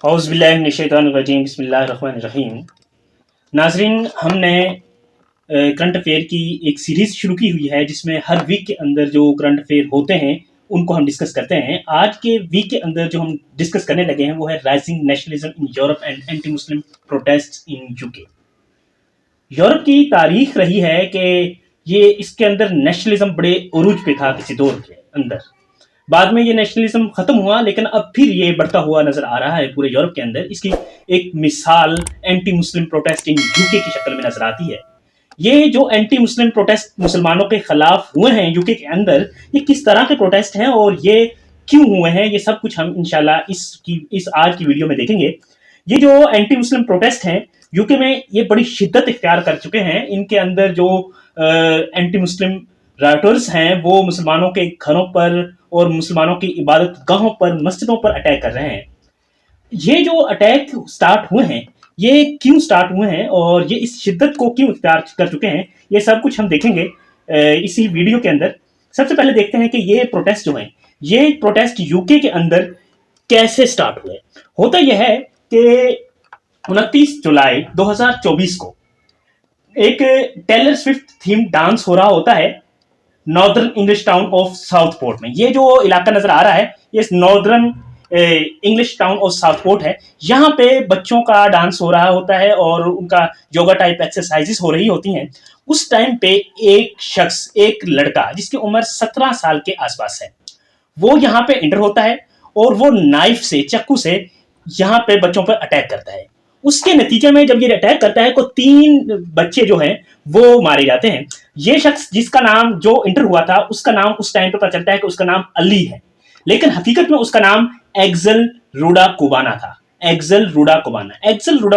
औज़ुबिल्लाहिमिनश्शैतानिर्रजीम बिस्मिल्लाहिर्रहमानिर्रहीम। नाज़रीन, हमने करंट अफेयर की एक सीरीज़ शुरू की हुई है जिसमें हर वीक के अंदर जो करंट अफेयर होते हैं उनको हम डिस्कस करते हैं। आज के वीक के अंदर जो हम डिस्कस करने लगे हैं वो है rising nationalism in Europe and anti Muslim protests in UK. Europe की तारीख रही है कि ये इसके अंदर नेशनलिज्म बड़े उरूज पे था किसी दौर के अंदर। बाद में ये नेशनलिज्म खत्म हुआ, लेकिन अब फिर ये बढ़ता हुआ नजर आ रहा है पूरे यूरोप के अंदर। इसकी एक मिसाल anti Muslim protest in UK की शक्ल में नजर आती है। ये जो एंटी मुस्लिम प्रोटेस्ट मुसलमानों के खिलाफ हुए हैं यूके के अंदर, ये किस तरह के प्रोटेस्ट हैं और ये क्यों हुए हैं, ये सब कुछ हम इंशाल्लाह इस आज की वीडियो में देखेंगे। ये जो एंटी मुस्लिम प्रोटेस्ट हैं यूके में, ये बड़ी शिद्दत इख्तियार कर चुके हैं। इनके अंदर जो एंटी मुस्लिम राइटर्स हैं वो मुसलमानों के घरों पर और मुसलमानों की इबादत गाहों पर, मस्जिदों पर अटैक कर रहे हैं। ये जो अटैक स्टार्ट हुए हैं, ये क्यों स्टार्ट हुए हैं और ये इस शिद्दत को क्यों इख्तियार कर चुके हैं, ये सब कुछ हम देखेंगे इसी वीडियो के अंदर। सबसे पहले देखते हैं कि ये प्रोटेस्ट जो हैं, ये प्रोटेस्ट यूके के अंदर कैसे स्टार्ट हुए। होता यह है कि 29 जुलाई 2024 को एक टेलर स्विफ्ट थीम डांस हो रहा होता है northern English town of Southport में। ये जो इलाका नजर आ रहा है ये northern English town of Southport है। यहाँ पे बच्चों का डांस हो रहा होता है और उनका योगा टाइप एक्सरसाइजेस हो रही होती हैं। उस टाइम पे एक शख्स, एक लड़का जिसकी उम्र 17 साल के आसपास है, वो यहाँ पे इंटर होता है और वो नाइफ से, चाकू से यहाँ पे बच्चों पर अटैक करता है। उसके नतीजे में जब ये अटैक करता है तो 3 बच्चे जो हैं वो मारे जाते हैं। ये शख्स जिसका नाम जो इंटर हुआ था उसका नाम उस टाइम पे पता चलता है कि उसका नाम अली है, लेकिन हकीकत में उसका नाम एक्सल रूडा कुबाना था। एक्सल रूडा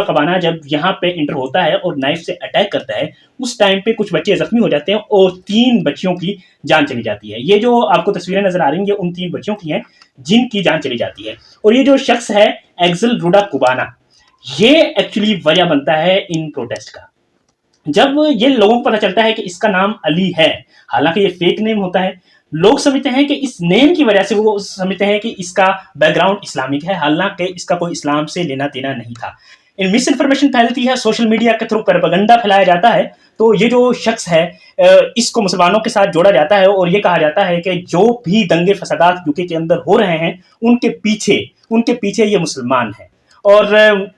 कुबाना जब यहाँ पे इंटर होता है और नाइफ से अटैक करता है, उस टाइम पे कुछ बच्चे जख्मी हो जाते हैं और 3 बच्चियों की जान चली जाती है। ये जो आपको तस्वीरें नजर आ रही हैं ये उन 3 बच्चियों की हैं जिनकी जान चली जाती है। और ये जो शख्स है एक्सल रूडा कुबाना, ये एक्चुअली वजह बनता है इन प्रोटेस्ट का। जब ये लोगों को पता चलता है कि इसका नाम अली है, हालांकि ये फेक नेम होता है, लोग समझते हैं कि इस नेम की वजह से वो समझते हैं कि इसका बैकग्राउंड इस्लामिक है, हालांकि इसका कोई इस्लाम से लेना देना नहीं था। इन मिस इन्फॉर्मेशन फैलती है, सोशल मीडिया के थ्रू प्रोपेगेंडा फैलाया जाता है। तो ये जो शख्स है इसको मुसलमानों के साथ जोड़ा जाता है और ये कहा जाता है कि जो भी दंगे फसादात यूके के अंदर हो रहे हैं उनके पीछे ये मुसलमान है। और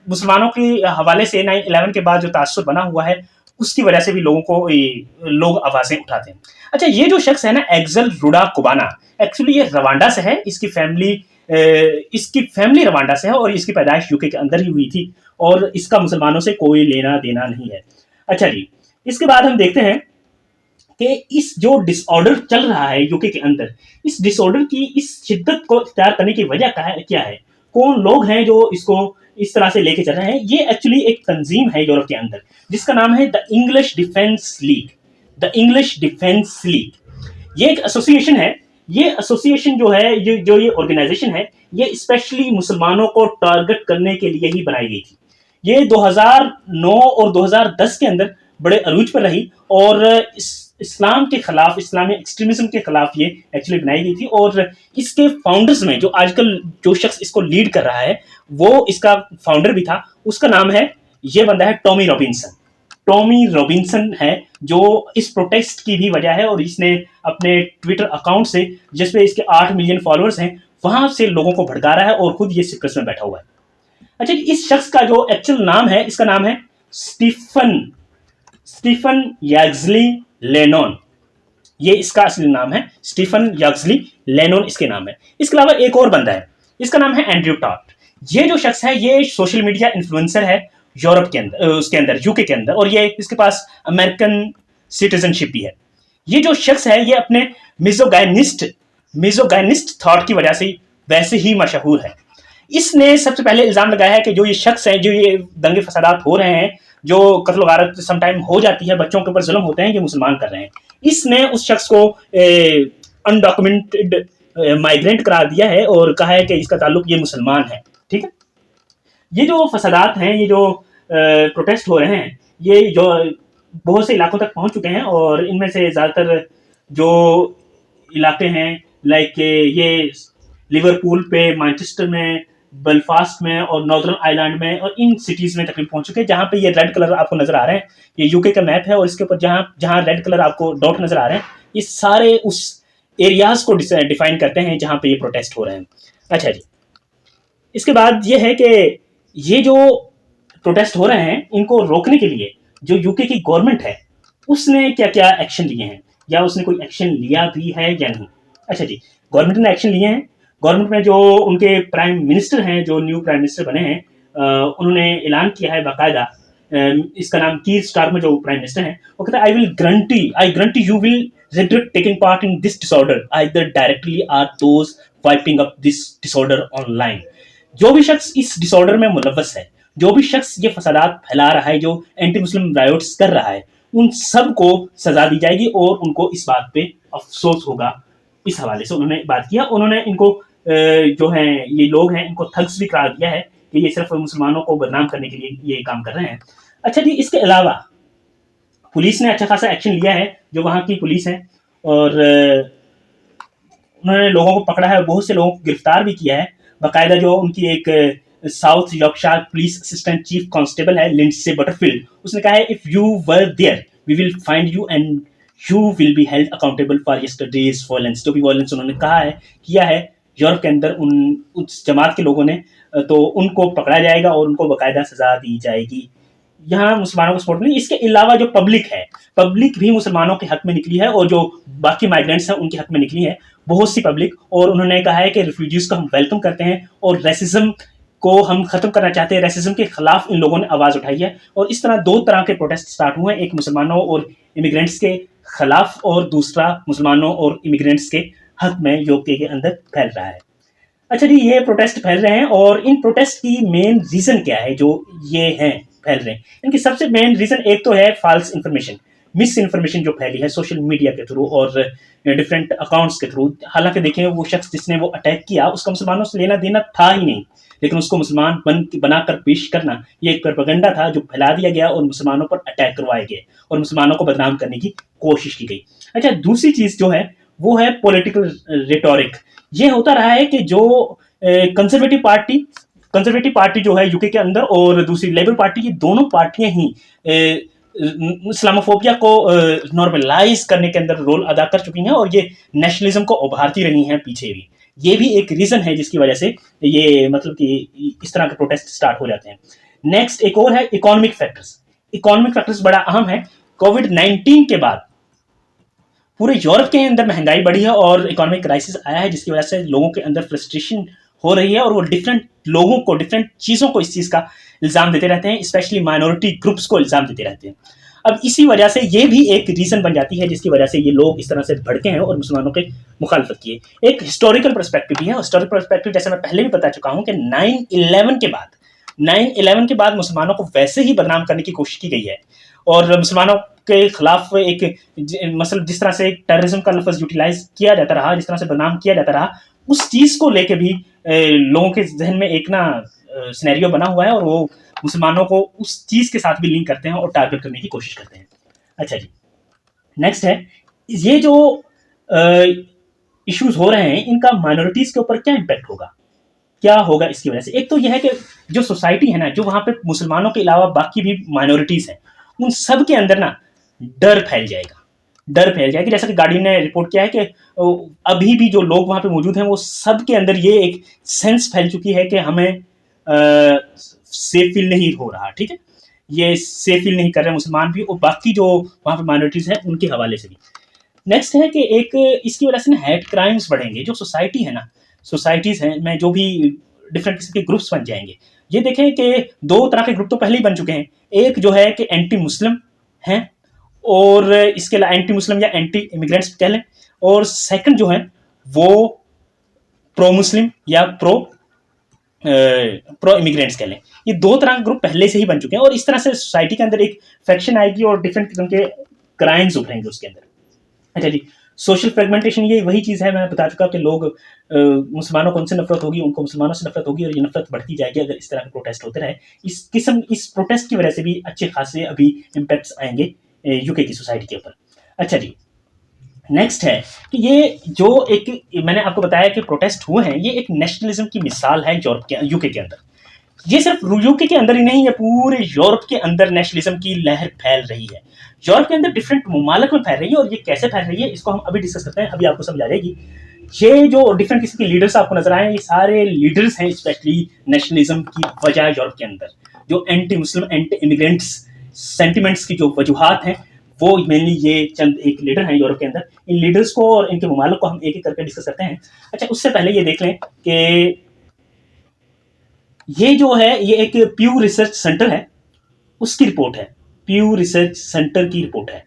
मुसलमानों के हवाले से 9/11 के बाद जो तासुर बना हुआ है उसकी वजह से भी लोग आवाजें उठाते हैं। अच्छा, ये जो शख्स है ना एक्सल रूडा कुबाना, एक्चुअली ये रवांडा से है। इसकी फैमिली रवांडा से है और इसकी पैदाइश यूके के अंदर ही हुई थी और इसका मुसलमानों से कोई लेना देना नहीं है। अच्छा जी, इसके बाद हम देखते हैं कि इस जो डिसऑर्डर चल रहा है यूके के अंदर, इस डिसऑर्डर की इस शिद्दत को इख्तियार करने की वजह क्या है, कौन लोग हैं जो इसको इस तरह से लेके चल रहे हैं। ये एक्चुअली एक तंजीम है यूरोप के अंदर जिसका नाम है द इंग्लिश डिफेंस लीग। ये एक एसोसिएशन है। ये एसोसिएशन जो है, ये ऑर्गेनाइजेशन है, ये स्पेशली मुसलमानों को टारगेट करने के लिए ही बनाई गई थी। ये 2009 और 2010 के अंदर बड़े अरूज पर रही और इस्लाम के खिलाफ, इस्लामी एक्सट्रीमिज्म के खिलाफ ये एक्चुअली बनाई गई थी। और इसके फाउंडर्स में जो आजकल जो शख्स इसको लीड कर रहा है वो इसका फाउंडर भी था। उसका नाम है, ये बंदा है टॉमी रॉबिन्सन है, जो इस प्रोटेस्ट की भी वजह है। और इसने अपने ट्विटर अकाउंट से, जिसपे इसके 8 मिलियन फॉलोअर्स हैं, वहां से लोगों को भड़का रहा है और खुद ये सिक्रेट में बैठा हुआ है। अच्छा, इस शख्स का जो एक्चुअल नाम है, इसका नाम है स्टीफन याग्जली लेनॉन। ये इसका असली नाम है, स्टीफन याग्जली लेनॉन इसके नाम है। इसके अलावा एक और बंदा है, इसका नाम है एंड्रयू टॉट। ये जो शख्स है ये सोशल मीडिया इन्फ्लुएंसर है यूरोप के अंदर, उसके अंदर यूके के अंदर, और ये इसके पास अमेरिकन सिटीजनशिप भी है। ये जो शख्स है ये अपने मिजोगाइनिस्ट थॉट की वजह से वैसे ही मशहूर है। इसने सबसे पहले इल्जाम लगाया है कि जो ये शख्स है, जो ये दंगे फसादात हो रहे हैं, जो कत्ल गारत समटाइम हो जाती है, बच्चों के ऊपर जुल्म होते हैं, ये मुसलमान कर रहे हैं। इसने उस शख्स को अनडॉक्यूमेंटेड माइग्रेंट करार दिया है और कहा है कि इसका ताल्लुक ये मुसलमान है। ठीक है, ये जो फसादात हैं, ये जो प्रोटेस्ट हो रहे हैं, ये जो बहुत से इलाकों तक पहुंच चुके हैं और इनमें से ज़्यादातर जो इलाके हैं, लाइक ये लिवरपूल पे, मैनचेस्टर में, बेलफास्ट में और नॉर्दर्न आयरलैंड में और इन सिटीज में तकरीबन पहुंच चुके हैं। जहां पे ये रेड कलर आपको नजर आ रहे हैं, ये यूके का मैप है, और इसके ऊपर जहां जहां रेड कलर आपको डॉट नजर आ रहे हैं, ये सारे उस एरियाज को डिफाइन करते हैं जहां पे ये प्रोटेस्ट हो रहे हैं। अच्छा जी, इसके बाद ये है कि ये जो प्रोटेस्ट हो रहे हैं इनको रोकने के लिए जो यूके की गवर्नमेंट है उसने क्या क्या एक्शन लिए हैं, या उसने कोई एक्शन लिया भी है या नहीं। अच्छा जी, गवर्नमेंट ने एक्शन लिए हैं। गवर्नमेंट में जो उनके प्राइम मिनिस्टर हैं, जो न्यू प्राइम मिनिस्टर बने हैं, उन्होंने ऐलान किया है बाकायदा, इसका नाम कीर स्टारमर जो प्राइम मिनिस्टर हैं, वो कहते हैं I guarantee you will regret taking part in this disorder either directly or those wiping up this disorder online। जो भी शख्स इस डिसऑर्डर में मुलव्वस है, जो भी शख्स ये फसादात फैला रहा है, जो एंटी मुस्लिम रायोट्स कर रहा है, उन सब को सजा दी जाएगी और उनको इस बात पे अफसोस होगा। इस हवाले से उन्होंने बात किया। उन्होंने इनको जो है ये लोग हैं इनको थग्स भी करार दिया है कि ये सिर्फ मुसलमानों को बदनाम करने के लिए ये काम कर रहे हैं। अच्छा जी, इसके अलावा पुलिस ने अच्छा खासा एक्शन लिया है, जो वहाँ की पुलिस है, और उन्होंने लोगों को पकड़ा है, बहुत से लोगों को गिरफ्तार भी किया है। बाकायदा जो उनकी एक South Yorkshire police assistant chief constable है लिंडसे बटरफील्ड, उसने कहा है if you were there we will find you and you will be held accountable for yesterday's violence. जो भी वायलेंस उन्होंने कहा है किया है यूरोप के अंदर उस जमात के लोगों ने, तो उनको पकड़ा जाएगा और उनको बाकायदा सजा दी जाएगी। यहाँ मुसलमानों को सपोर्ट नहीं। इसके अलावा जो पब्लिक है, पब्लिक भी मुसलमानों के हक में निकली है, और जो बाकी माइग्रेंट्स हैं उनके हक में निकली है बहुत सी पब्लिक। और उन्होंने कहा है कि रिफ्यूजीज को हम वेलकम करते हैं और रेसिज्म को हम खत्म करना चाहते हैं। रेसिज्म के खिलाफ इन लोगों ने आवाज उठाई है, और इस तरह दो तरह के प्रोटेस्ट स्टार्ट हुए हैं, एक मुसलमानों और इमिग्रेंट्स के खिलाफ और दूसरा मुसलमानों और इमिग्रेंट्स के हक में यूके के अंदर फैल रहा है। अच्छा जी, ये प्रोटेस्ट फैल रहे हैं, और इन प्रोटेस्ट की मेन रीजन क्या है जो ये हैं फैल रहे हैं। इनकी सबसे मेन रीजन एक तो है फॉल्स इंफॉर्मेशन, मिस इन्फॉर्मेशन जो फैली है सोशल मीडिया के थ्रू और डिफरेंट अकाउंट्स के थ्रू। हालांकि देखिए वो शख्स जिसने वो अटैक किया उसका मुसलमानों से लेना देना था ही नहीं, लेकिन उसको मुसलमान बनाकर पेश करना ये एक प्रोपेगेंडा था जो फैला दिया गया और मुसलमानों पर अटैक करवाए गए और मुसलमानों को बदनाम करने की कोशिश की गई। अच्छा, दूसरी चीज जो है वो है पॉलिटिकल रिटोरिक। ये होता रहा है कि जो कंजर्वेटिव पार्टी जो है यूके के अंदर और दूसरी लेबर पार्टी, ये दोनों पार्टियां ही इस्लामोफोबिया को नॉर्मलाइज करने के अंदर रोल अदा कर चुकी हैं, और ये नेशनलिज्म को उभारती रही हैं पीछे भी। ये भी एक रीजन है जिसकी वजह से ये मतलब कि इस तरह के प्रोटेस्ट स्टार्ट हो जाते हैं। नेक्स्ट एक और है इकोनॉमिक फैक्टर्स। इकोनॉमिक फैक्टर्स बड़ा अहम है। कोविड-19 के बाद पूरे यूरोप के अंदर महंगाई बढ़ी है और इकोनॉमिक क्राइसिस आया है, जिसकी वजह से लोगों के अंदर फ्रस्ट्रेशन हो रही है, और वो डिफरेंट लोगों को डिफरेंट चीजों को इस चीज का इल्जाम देते रहते हैं, स्पेशली माइनॉरिटी ग्रुप्स को इल्जाम देते रहते हैं। अब इसी वजह से ये भी एक रीजन बन जाती है जिसकी वजह से ये लोग इस तरह से भड़के हैं और मुसलमानों के मुखालफत की है। एक हिस्टोरिकल पर्सपेक्टिव भी है। हिस्टोरिकल पर्सपेक्टिव जैसे मैं पहले भी बता चुका हूं कि 9/11 के बाद मुसलमानों को वैसे ही बदनाम करने की कोशिश की गई है, और मुसलमानों के खिलाफ एक मतलब जिस तरह से टेररिज्म का लफ्ज यूटिलाइज किया जाता रहा, जिस तरह से बदनाम किया जाता रहा, उस चीज को लेके भी लोगों के जहन में एक ना सिनेरियो बना हुआ है, और वो मुसलमानों को उस चीज के साथ भी लिंक करते हैं और टारगेट करने की कोशिश करते हैं। अच्छा जी, नेक्स्ट है ये जो इश्यूज हो रहे हैं इनका माइनॉरिटीज के ऊपर क्या इम्पैक्ट होगा, क्या होगा इसकी वजह से। एक तो यह है कि जो सोसाइटी है ना, जो वहां पे मुसलमानों के अलावा बाकी भी माइनॉरिटीज हैं, उन सब के अंदर ना डर फैल जाएगा। डर फैल जाएगी। जैसा कि गार्डियन ने रिपोर्ट किया है कि अभी भी जो लोग वहां पे मौजूद हैं वो सब के अंदर ये एक सेंस फैल चुकी है कि हमें सेफ फील नहीं हो रहा। ठीक है, ये सेफ फील नहीं कर रहे मुसलमान भी, और बाकी जो वहां पे माइनॉरिटीज हैं उनके हवाले से भी। नेक्स्ट है कि एक इसकी वजह से ना हेट क्राइम्स बढ़ेंगे। जो सोसाइटी है ना, सोसाइटीज हैं में जो भी डिफरेंट किस्म के ग्रुप्स बन जाएंगे। ये देखें कि दो तरह के ग्रुप तो पहले ही बन चुके हैं। एक जो है कि एंटी मुस्लिम हैं, और इसके अलावा एंटी मुस्लिम या एंटी इमिग्रेंट्स कह लें, और सेकंड जो है वो प्रो मुस्लिम या प्रो इमिग्रेंट्स कह लें। ये दो तरह के ग्रुप पहले से ही बन चुके हैं, और इस तरह से सोसाइटी के अंदर एक फैक्शन आएगी और डिफरेंट किस्म के क्राइम्स उभरेंगे उसके अंदर। अच्छा जी, सोशल फ्रेगमेंटेशन ये वही चीज है, मैं बता चुका कि लोग मुसलमानों को उनसे नफरत होगी, उनको मुसलमानों से नफरत होगी, और ये नफरत बढ़ती जाएगी अगर इस तरह के प्रोटेस्ट होते रहे। इस प्रोटेस्ट की वजह से भी अच्छे खासे अभी इम्पैक्ट्स आएंगे यूके की सोसाइटी के ऊपर। अच्छा जी, नेक्स्ट है कि ये जो एक मैंने आपको बताया कि प्रोटेस्ट हुए हैं, ये एक नेशनलिज्म की मिसाल है यूरोप के यूके के अंदर। ये सिर्फ यूके के अंदर ही नहीं है, पूरे यूरोप के अंदर नेशनलिज्म की लहर फैल रही है। यूरोप के अंदर डिफरेंट ममालिक में फैल रही है, और ये कैसे फैल रही है इसको हम अभी डिस्कस करते हैं, अभी आपको समझ आ जाएगी। ये जो डिफरेंट किस्म के लीडर्स आपको नजर आए, ये सारे लीडर्स हैं स्पेशली नेशनलिज्म की वजह यूरोप के अंदर। जो anti Muslim, anti immigrants sentiments की जो वजूहत हैं, वो मेनली ये चंद एक लीडर हैं यूरोप के अंदर। इन लीडर्स को और इनके ममालिक को हम एक एक करके डिस्कस करते हैं। अच्छा, उससे पहले ये देख लें कि ये जो है, ये एक प्यू रिसर्च सेंटर है, उसकी रिपोर्ट है। प्यू रिसर्च सेंटर की रिपोर्ट है।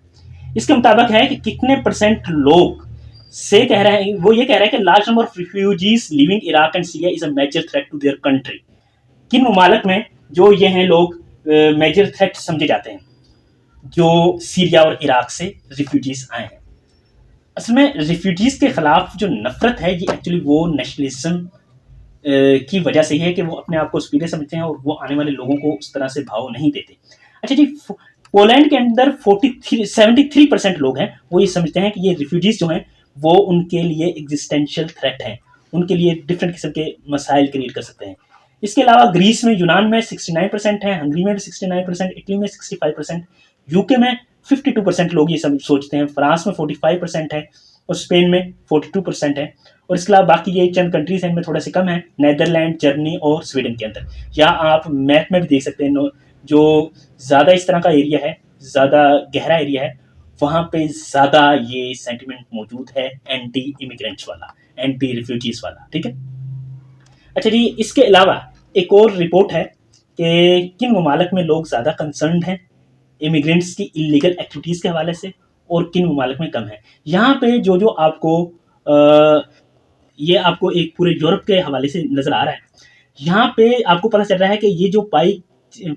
इसके मुताबिक है कि कितने परसेंट लोग से कह रहे हैं, वो ये कह रहे हैं कि large number of refugees living Iraq and Syria is a major threat to their country. किन ममालिक में जो ये हैं लोग मेजर थ्रेट समझे जाते हैं, जो सीरिया और इराक से रिफ्यूजीज आए हैं। असल में रिफ्यूजीज के खिलाफ जो नफरत है, ये एक्चुअली वो नेशनलिज्म की वजह से ही है कि वो अपने आप को सुपीरियर समझते हैं और वो आने वाले लोगों को उस तरह से भाव नहीं देते। अच्छा जी, पोलैंड के अंदर 73% लोग हैं, वो ये समझते हैं कि ये रिफ्यूजीज जो हैं वो उनके लिए एग्जिस्टेंशियल थ्रेट हैं, उनके लिए डिफरेंट किस्म के मसाइल क्रिएट कर सकते हैं। इसके अलावा ग्रीस में, यूनान में 69% है, हंगरी में भी 69%, इटली में 65%, यूके में 52% लोग ये सब सोचते हैं, फ्रांस में 45% है, और स्पेन में 42% है। और इसके अलावा बाकी ये चंद कंट्रीज हैं, इनमें थोड़ा से कम है, नेदरलैंड, जर्मनी और स्वीडन के अंदर। या आप मैप में भी देख सकते हैं, जो ज़्यादा इस तरह का एरिया है, ज़्यादा गहरा एरिया है, वहाँ पे ज़्यादा ये सेंटिमेंट मौजूद है, एंटी इमिग्रेंट्स वाला, एंटी रिफ्यूजीज वाला। ठीक है। अच्छा जी, इसके अलावा एक और रिपोर्ट है कि किन ममालिक में लोग ज़्यादा कंसर्न हैं इमिग्रेंट्स की इलीगल एक्टिविटीज़ के हवाले से, और किन ममालिक में कम है। यहाँ पे जो जो आपको ये आपको एक पूरे यूरोप के हवाले से नज़र आ रहा है। यहाँ पे आपको पता चल रहा है कि ये जो पाई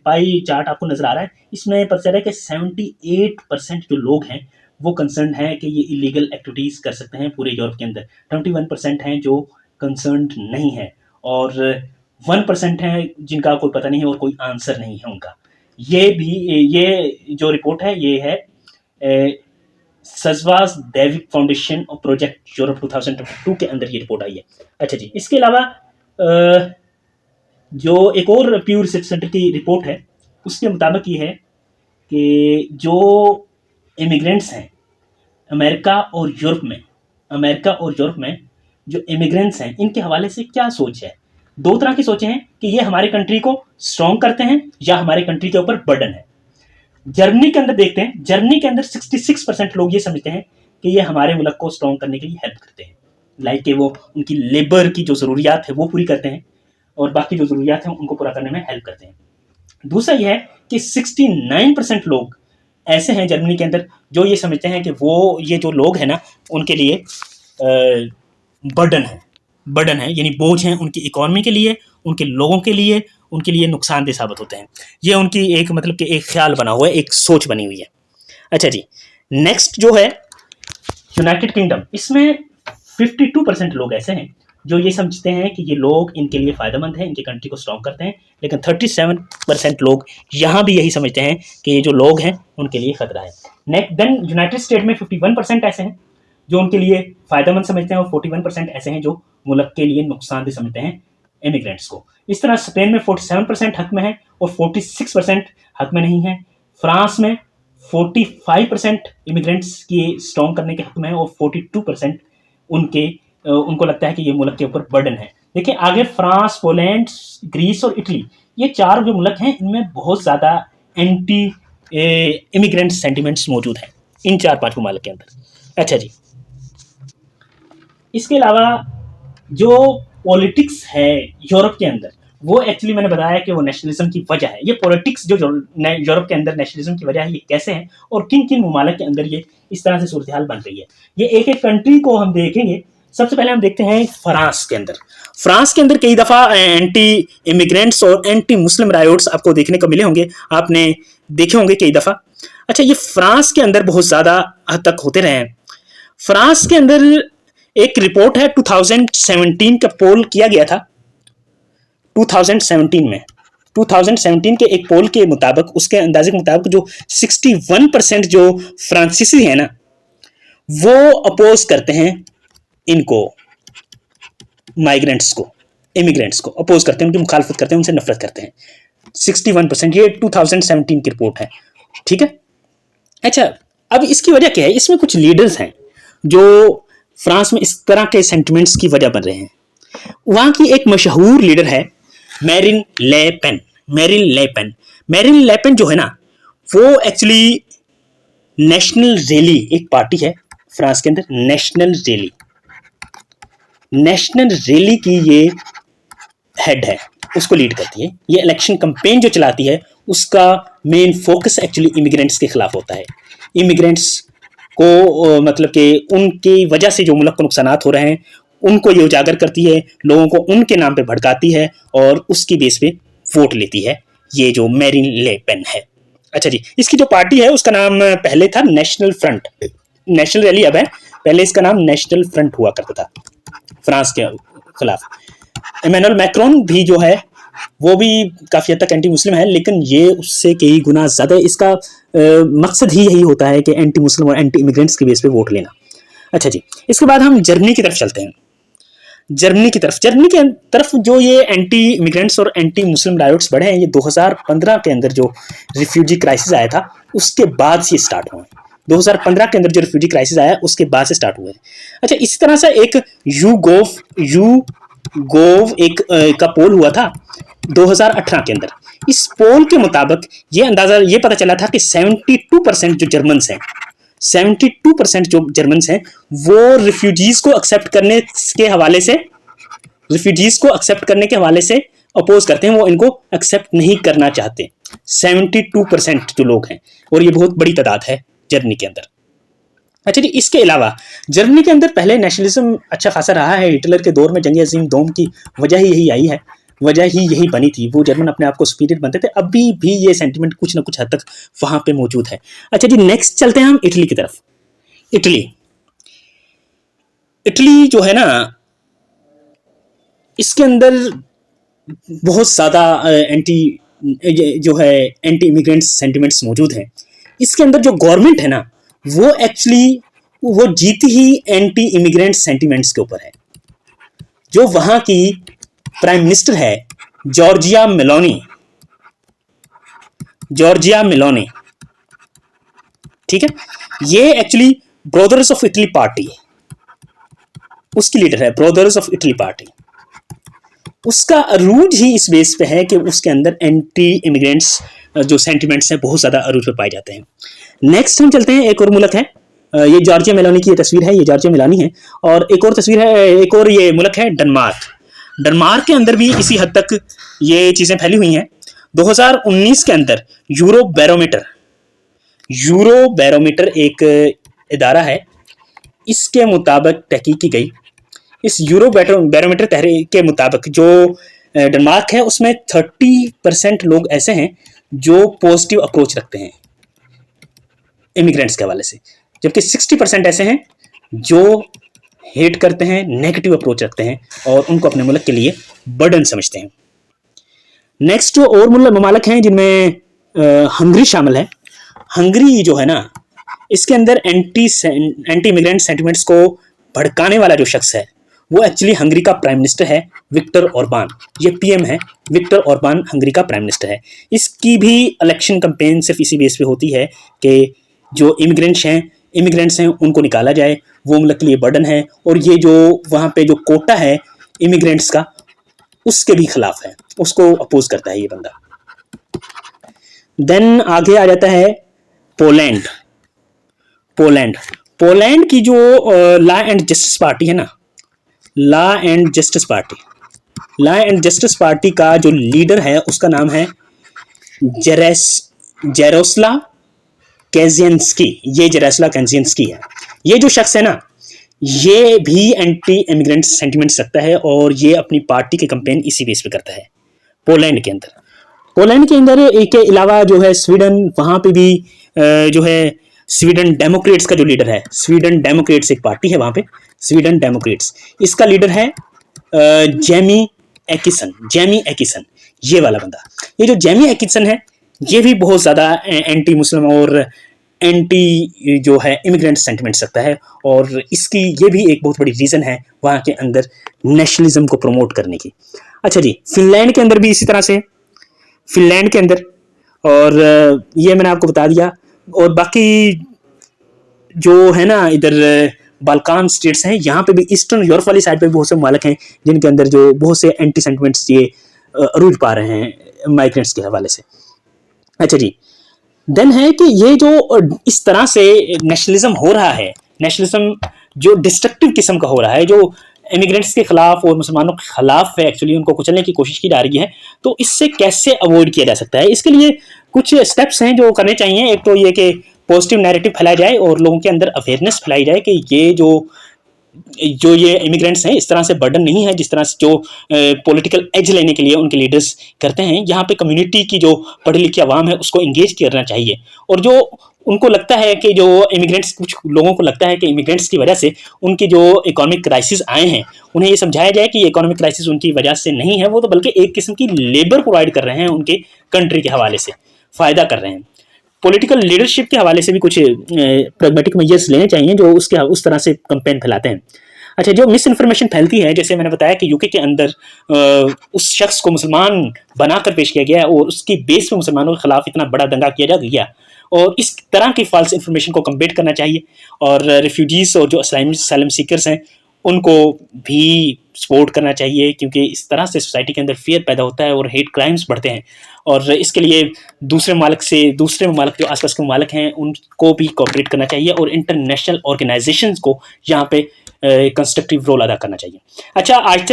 पाई चार्ट आपको नज़र आ रहा है, इसमें पता चल रहा है कि 78% जो लोग हैं वो कंसर्न है कि ये इलीगल एक्टिविटीज़ कर सकते हैं पूरे यूरोप के अंदर। 21% हैं जो कंसर्न नहीं है, और 1% है जिनका कोई पता नहीं है और कोई आंसर नहीं है उनका। ये भी, ये जो रिपोर्ट है ये है सजवास डेविड फाउंडेशन और प्रोजेक्ट यूरोप 2022 के अंदर ये रिपोर्ट आई है। अच्छा जी, इसके अलावा जो एक और प्यू रिसर्च सेंटर की रिपोर्ट है, उसके मुताबिक ये है कि जो इमिग्रेंट्स हैं अमेरिका और यूरोप में जो इमिग्रेंट्स हैं, इनके हवाले से क्या सोच है। दो तरह की सोचें हैं कि ये हमारी कंट्री को स्ट्रॉन्ग करते हैं या हमारी कंट्री के ऊपर बर्डन है। जर्मनी के अंदर देखते हैं, जर्मनी के अंदर 66% लोग ये समझते हैं कि ये हमारे मुल्क को स्ट्रॉन्ग करने के लिए हेल्प करते हैं, लाइक कि वो उनकी लेबर की जो ज़रूरियात है वो पूरी करते हैं, और बाकी जो ज़रूरियात हैं उनको पूरा करने में हेल्प करते हैं। दूसरा ये है कि 69% लोग ऐसे हैं जर्मनी के अंदर जो ये समझते हैं कि वो ये जो लोग हैं ना, उनके लिए बर्डन है, यानी बोझ हैं उनकी इकॉनमी के लिए, उनके लोगों के लिए, उनके लिए नुकसानदेह साबित होते हैं। ये उनकी एक मतलब कि एक ख्याल बना हुआ है, एक सोच बनी हुई है। अच्छा जी, नेक्स्ट जो है यूनाइटेड किंगडम, इसमें 52% लोग ऐसे हैं जो ये समझते हैं कि ये लोग इनके लिए फ़ायदेमंद हैं, इनकी कंट्री को स्ट्रॉन्ग करते हैं, लेकिन 37% लोग यहाँ भी यही समझते हैं कि ये जो लोग हैं उनके लिए खतरा है। नेक्स्ट देन यूनाइटेड स्टेट में 51% ऐसे हैं जो उनके लिए फ़ायदेमंद समझते हैं, और 41% ऐसे हैं जो मुल्क के लिए नुकसानदेह समझते हैं इमिग्रेंट्स को। इस तरह स्पेन में 47% हक में है और 46% हक में नहीं है। फ्रांस में 45% इमिग्रेंट्स की स्ट्रॉन्ग करने के हक में है, और 42% उनको लगता है कि ये मुल्क के ऊपर बर्डन है। देखिए आगे, फ्रांस, पोलैंड, ग्रीस और इटली, ये चार जो मुल्क हैं इनमें बहुत ज़्यादा एंटी इमिग्रेंट सेंटिमेंट्स मौजूद हैं इन 4-5 मुल्क के अंदर। अच्छा जी, इसके अलावा जो पॉलिटिक्स है यूरोप के अंदर, वो एक्चुअली मैंने बताया कि वो नेशनलिज्म की वजह है। ये पॉलिटिक्स जो यूरोप के अंदर नेशनलिज्म की वजह है, ये कैसे है और किन किन ममालिक के अंदर ये इस तरह से सूरत हाल बन रही है, ये एक एक कंट्री को हम देखेंगे। सबसे पहले हम देखते हैं फ्रांस के अंदर। फ्रांस के अंदर कई दफ़ा एंटी इमिग्रेंट्स और एंटी मुस्लिम रायोट्स आपको देखने को मिले होंगे, आपने देखे होंगे कई दफ़ा। अच्छा, ये फ्रांस के अंदर बहुत ज़्यादा हद तक होते रहे हैं। फ्रांस के अंदर एक रिपोर्ट है, 2017 का पोल किया गया था 2017 में। 2017 के एक पोल के मुताबिक, उसके अंदाजे के मुताबिक, जो 61% जो फ्रांसीसी है ना, वो अपोज करते हैं इनको, माइग्रेंट्स को, इमिग्रेंट्स को अपोज करते हैं, उनकी मुखालफत करते हैं, उनसे नफरत करते हैं 61%। ये 2017 की रिपोर्ट है, ठीक है। अच्छा, अब इसकी वजह क्या है? इसमें कुछ लीडर्स हैं जो फ्रांस में इस तरह के सेंटिमेंट्स की वजह बन रहे हैं। वहां की एक मशहूर लीडर है मैरिन ले पेन। मैरिन ले पेन, मैरिन ले पेन जो है ना, वो एक्चुअली नेशनल रैली एक पार्टी है फ्रांस के अंदर, नेशनल रैली, नेशनल रैली की ये हेड है, उसको लीड करती है। ये इलेक्शन कैंपेन जो चलाती है उसका मेन फोकस एक्चुअली इमिग्रेंट्स के खिलाफ होता है। इमिग्रेंट्स को मतलब कि उनकी वजह से जो मुल्क को नुकसान हो रहे हैं उनको ये उजागर करती है, लोगों को उनके नाम पे भड़काती है और उसकी बेस पे वोट लेती है। ये जो मैरिन ले पेन है। अच्छा जी, इसकी जो पार्टी है उसका नाम पहले था नेशनल फ्रंट, नेशनल रैली अब है, पहले इसका नाम नेशनल फ्रंट हुआ करता था फ्रांस के खिलाफ। इमैनुअल मैक्रोन भी जो है वो भी काफ़ी हद तक एंटी मुस्लिम है, लेकिन ये उससे कई गुना ज़्यादा, इसका मकसद ही यही होता है कि एंटी मुस्लिम और एंटी इमिग्रेंट्स के बेस पे वोट लेना। अच्छा जी, इसके बाद हम जर्मनी की तरफ चलते हैं। जर्मनी की तरफ जो ये एंटी इमिग्रेंट्स और एंटी मुस्लिम राइट्स बढ़े हैं, ये 2015 के अंदर जो रिफ्यूजी क्राइसिस आया था उसके बाद से स्टार्ट हुए। 2015 के अंदर जो रिफ्यूजी क्राइसिस आया उसके बाद से स्टार्ट हुए। अच्छा, इसी तरह से एक यूगोव एक का पोल हुआ था 2018 के अंदर। इस पोल के मुताबिक ये पता चला था कि 72% जो जर्मन्स हैं, 72% जो जर्मन्स हैं वो रिफ्यूजीज को एक्सेप्ट करने के हवाले से अपोज करते हैं, वो इनको एक्सेप्ट नहीं करना चाहते। 72% जो लोग हैं, और ये बहुत बड़ी तादाद है जर्मनी के अंदर। अच्छा जी, इसके अलावा जर्मनी के अंदर पहले नेशनलिज्म अच्छा खासा रहा है। हिटलर के दौर में जंग अजीम दोम की वजह ही यही आई है, वजह ही यही बनी थी, वो जर्मन अपने आप को सुपीरियर बनते थे। अभी भी ये सेंटिमेंट कुछ ना कुछ हद तक वहां पे मौजूद है। अच्छा जी, नेक्स्ट चलते हैं हम इटली की तरफ। इटली जो है ना, इसके अंदर बहुत ज़्यादा एंटी इमिग्रेंट सेंटिमेंट्स मौजूद हैं। इसके अंदर जो गवर्नमेंट है ना, वो एक्चुअली वो जीती ही एंटी इमिग्रेंट सेंटिमेंट्स के ऊपर है। जो वहां की प्राइम मिनिस्टर है जॉर्जिया मेलोनी, ठीक है, ये actually brothers of Italy party उसकी लीडर है, ब्रदर्स ऑफ इटली पार्टी। उसका अरूज ही इस बेस पे है कि उसके अंदर एंटी इमिग्रेंट्स जो सेंटिमेंट्स हैं बहुत ज़्यादा अरूज पे पाए जाते हैं। नेक्स्ट हम चलते हैं, एक और मुल्क है, ये जॉर्जिया मेलोनी की ये तस्वीर है, ये जॉर्जिया मेलोनी है। और एक और तस्वीर है, एक और ये मुल्क है डेनमार्क के अंदर भी इसी हद तक ये चीज़ें फैली हुई हैं। 2019 के अंदर यूरो बैरोमीटर एक इदारा है, इसके मुताबिक तहकीक की गई। इस यूरो बैरोमीटर तहरीक के मुताबिक जो डेनमार्क है उसमें 30% लोग ऐसे हैं जो पॉजिटिव अप्रोच रखते हैं इमिग्रेंट्स के हवाले से, जबकि 60% ऐसे हैं जो हेट करते हैं, नेगेटिव अप्रोच रखते हैं और उनको अपने मुल्क के लिए बर्डन समझते हैं। नेक्स्ट जो और ममालिक हैं जिनमें हंगरी शामिल है। हंगरी जो है ना, इसके अंदर एंटी इमिग्रेंट सेंटिमेंट्स को भड़काने वाला जो शख्स है वो एक्चुअली हंगरी का प्राइम मिनिस्टर है, विक्टर ऑर्बान। ये पीएम है, विक्टर ऑर्बान हंगरी का प्राइम मिनिस्टर है। इसकी भी इलेक्शन कैंपेन सिर्फ इसी बेस पे होती है कि जो इमिग्रेंट्स हैं उनको निकाला जाए, वो मुल्क के लिए बर्डन है, और ये जो वहाँ पे जो कोटा है इमिग्रेंट्स का उसके भी खिलाफ है, उसको अपोज करता है ये बंदा। देन आगे आ जाता है पोलैंड की जो लॉ एंड जस्टिस पार्टी है ना, लॉ एंड जस्टिस पार्टी का जो लीडर है उसका नाम है जेरोस्लाव काजिंस्की। ये जेरोस्लाव काजिंस्की है। ये जो शख्स है ना, ये भी एंटी इमिग्रेंट सेंटिमेंट्स रखता है और ये अपनी पार्टी के कैंपेन इसी बेस पे करता है। पोलैंड के अंदर एक के अलावा जो है स्वीडन, वहां पे भी जो है स्वीडन डेमोक्रेट्स का जो लीडर है, स्वीडन डेमोक्रेट्स एक पार्टी है वहां पे, स्वीडन डेमोक्रेट्स, इसका लीडर है जेमी एकिसन, ये वाला बंदा। ये जो जेमी एकिसन है ये भी बहुत ज़्यादा एंटी मुस्लिम और एंटी जो है इमिग्रेंट सेंटिमेंट्स रखता है, और इसकी ये भी एक बहुत बड़ी रीज़न है वहाँ के अंदर नेशनलिज्म को प्रमोट करने की। अच्छा जी, फिनलैंड के अंदर भी इसी तरह से, फिनलैंड के अंदर, और ये मैंने आपको बता दिया। और बाकी जो है ना इधर बाल्कान स्टेट्स हैं, यहाँ पे भी ईस्टर्न यूरोप वाली साइड पे भी बहुत से ममालिक हैं जिनके अंदर जो बहुत से एंटी सेंटिमेंट्स ये अरूज पा रहे हैं माइग्रेंट्स के हवाले से। अच्छा जी, देन है कि ये जो इस तरह से नेशनलिज्म हो रहा है, नेशनलिज्म जो डिस्ट्रक्टिव किस्म का हो रहा है, जो इमिग्रेंट्स के खिलाफ और मुसलमानों के खिलाफ है, एक्चुअली उनको कुचलने की कोशिश की जा रही है, तो इससे कैसे अवॉइड किया जा सकता है? इसके लिए कुछ स्टेप्स हैं जो करने चाहिए। एक तो ये कि पॉजिटिव नैरेटिव फैलाया जाए और लोगों के अंदर अवेयरनेस फैलाई जाए कि ये जो ये इमिग्रेंट्स हैं इस तरह से बर्डन नहीं है जिस तरह से जो पॉलिटिकल एज लेने के लिए उनके लीडर्स करते हैं। यहाँ पे कम्युनिटी की जो पढ़ी लिखी आवाम है उसको इंगेज करना चाहिए, और जो उनको लगता है कि जो इमिग्रेंट्स, कुछ लोगों को लगता है कि इमिग्रेंट्स की वजह से उनकी जो इकोनॉमिक क्राइसिस आए हैं, उन्हें ये समझाया जाए कि ये इकोनॉमिक क्राइसिस उनकी वजह से नहीं है, वो तो बल्कि एक किस्म की लेबर प्रोवाइड कर रहे हैं, उनके कंट्री के हवाले से फ़ायदा कर रहे हैं। पॉलिटिकल लीडरशिप के हवाले से भी कुछ प्रैग्मेटिक मेजर्स लेने चाहिए जो उसके उस तरह से कंपेन फैलाते हैं। अच्छा, जो मिस इन्फॉर्मेशन फैलती है, जैसे मैंने बताया कि यूके के अंदर उस शख्स को मुसलमान बनाकर पेश किया गया है और उसकी बेस पे मुसलमानों के खिलाफ इतना बड़ा दंगा किया गया, और इस तरह की फॉल्स इन्फॉर्मेशन को कम्बेट करना चाहिए। और रिफ्यूजीज और जो असलम सीकर्स हैं उनको भी सपोर्ट करना चाहिए, क्योंकि इस तरह से सोसाइटी के अंदर फियर पैदा होता है और हेट क्राइम्स बढ़ते हैं। और इसके लिए दूसरे ममालिक जो आसपास के ममालिक हैं उनको भी कोऑपरेट करना चाहिए, और इंटरनेशनल ऑर्गेनाइजेशंस को यहाँ पे कंस्ट्रक्टिव रोल अदा करना चाहिए। अच्छा, आज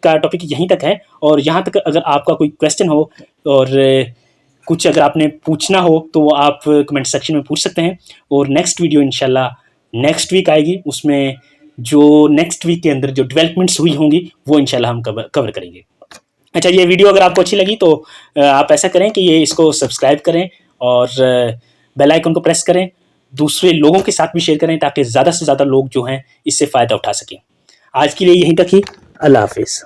का टॉपिक यहीं तक है, और यहाँ तक अगर आपका कोई क्वेश्चन हो और कुछ अगर आपने पूछना हो तो वो आप कमेंट सेक्शन में पूछ सकते हैं। और नेक्स्ट वीडियो इंशाल्लाह नेक्स्ट वीक आएगी, उसमें जो नेक्स्ट वीक के अंदर जो डेवलपमेंट्स हुई होंगी वो इंशाल्लाह हम कवर करेंगे। अच्छा, ये वीडियो अगर आपको अच्छी लगी तो आप ऐसा करें कि इसको सब्सक्राइब करें और बेल आइकन को प्रेस करें, दूसरे लोगों के साथ भी शेयर करें ताकि ज़्यादा से ज़्यादा लोग जो हैं इससे फ़ायदा उठा सकें। आज के लिए यहीं तक ही, अल्लाह हाफिज़।